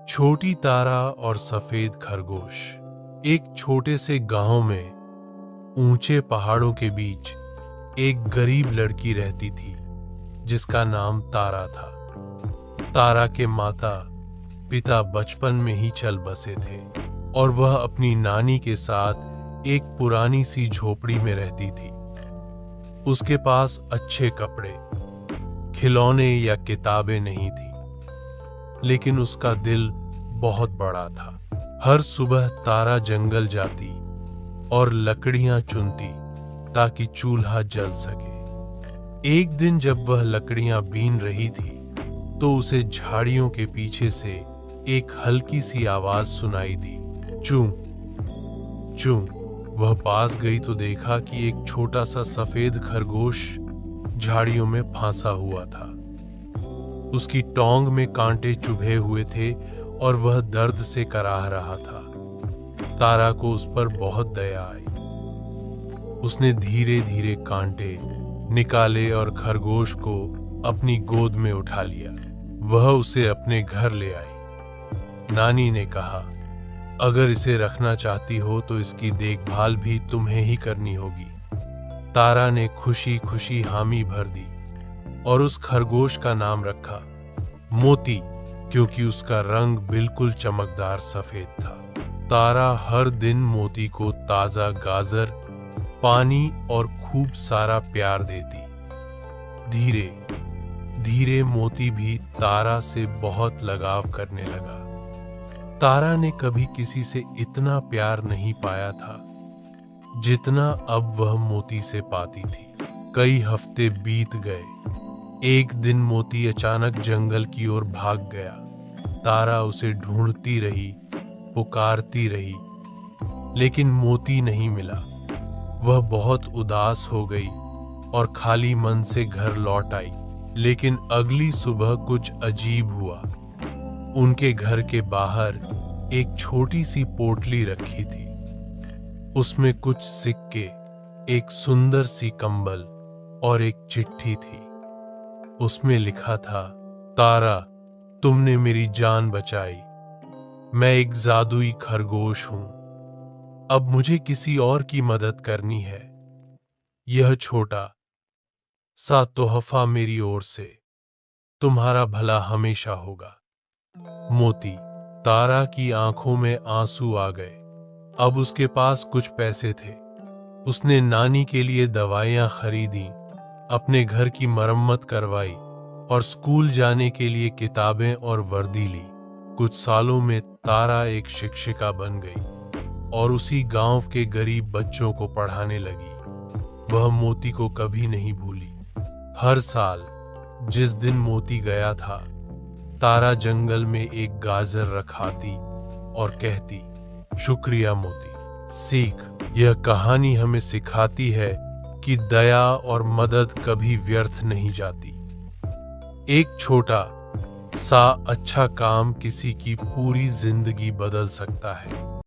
छोटी तारा और सफेद खरगोश। एक छोटे से गांव में ऊंचे पहाड़ों के बीच एक गरीब लड़की रहती थी जिसका नाम तारा था। तारा के माता पिता बचपन में ही चल बसे थे और वह अपनी नानी के साथ एक पुरानी सी झोपड़ी में रहती थी। उसके पास अच्छे कपड़े, खिलौने या किताबें नहीं थी, लेकिन उसका दिल बहुत बड़ा था। हर सुबह तारा जंगल जाती और लकड़ियां चुनती ताकि चूल्हा जल सके। एक दिन जब वह लकड़ियां बीन रही थी तो उसे झाड़ियों के पीछे से एक हल्की सी आवाज सुनाई दी, चूं चूं। वह पास गई तो देखा कि एक छोटा सा सफेद खरगोश झाड़ियों में फंसा हुआ था। उसकी टोंग में कांटे चुभे हुए थे और वह दर्द से कराह रहा था। तारा को उस पर बहुत दया आई। उसने धीरे धीरे कांटे निकाले और खरगोश को अपनी गोद में उठा लिया। वह उसे अपने घर ले आई। नानी ने कहा, अगर इसे रखना चाहती हो तो इसकी देखभाल भी तुम्हें ही करनी होगी। तारा ने खुशी खुशी हामी भर दी और उस खरगोश का नाम रखा मोती, क्योंकि उसका रंग बिल्कुल चमकदार सफेद था। तारा हर दिन मोती को ताजा गाजर, पानी और खूब सारा प्यार देती। धीरे धीरे मोती भी तारा से बहुत लगाव करने लगा। तारा ने कभी किसी से इतना प्यार नहीं पाया था जितना अब वह मोती से पाती थी। कई हफ्ते बीत गए। एक दिन मोती अचानक जंगल की ओर भाग गया। तारा उसे ढूंढती रही, पुकारती रही, लेकिन मोती नहीं मिला। वह बहुत उदास हो गई और खाली मन से घर लौट आई। लेकिन अगली सुबह कुछ अजीब हुआ। उनके घर के बाहर एक छोटी सी पोटली रखी थी। उसमें कुछ सिक्के, एक सुंदर सी कंबल और एक चिट्ठी थी। उसमें लिखा था, तारा, तुमने मेरी जान बचाई। मैं एक जादुई खरगोश हूं। अब मुझे किसी और की मदद करनी है। यह छोटा सा तोहफा मेरी ओर से। तुम्हारा भला हमेशा होगा। मोती। तारा की आंखों में आंसू आ गए। अब उसके पास कुछ पैसे थे। उसने नानी के लिए दवाइयां खरीदी, अपने घर की मरम्मत करवाई और स्कूल जाने के लिए किताबें और वर्दी ली। कुछ सालों में तारा एक शिक्षिका बन गई और उसी गांव के गरीब बच्चों को पढ़ाने लगी। वह मोती को कभी नहीं भूली। हर साल जिस दिन मोती गया था, तारा जंगल में एक गाजर रखाती और कहती, शुक्रिया मोती। सीख। यह कहानी हमें सिखाती है कि दया और मदद कभी व्यर्थ नहीं जाती। एक छोटा सा अच्छा काम किसी की पूरी जिंदगी बदल सकता है।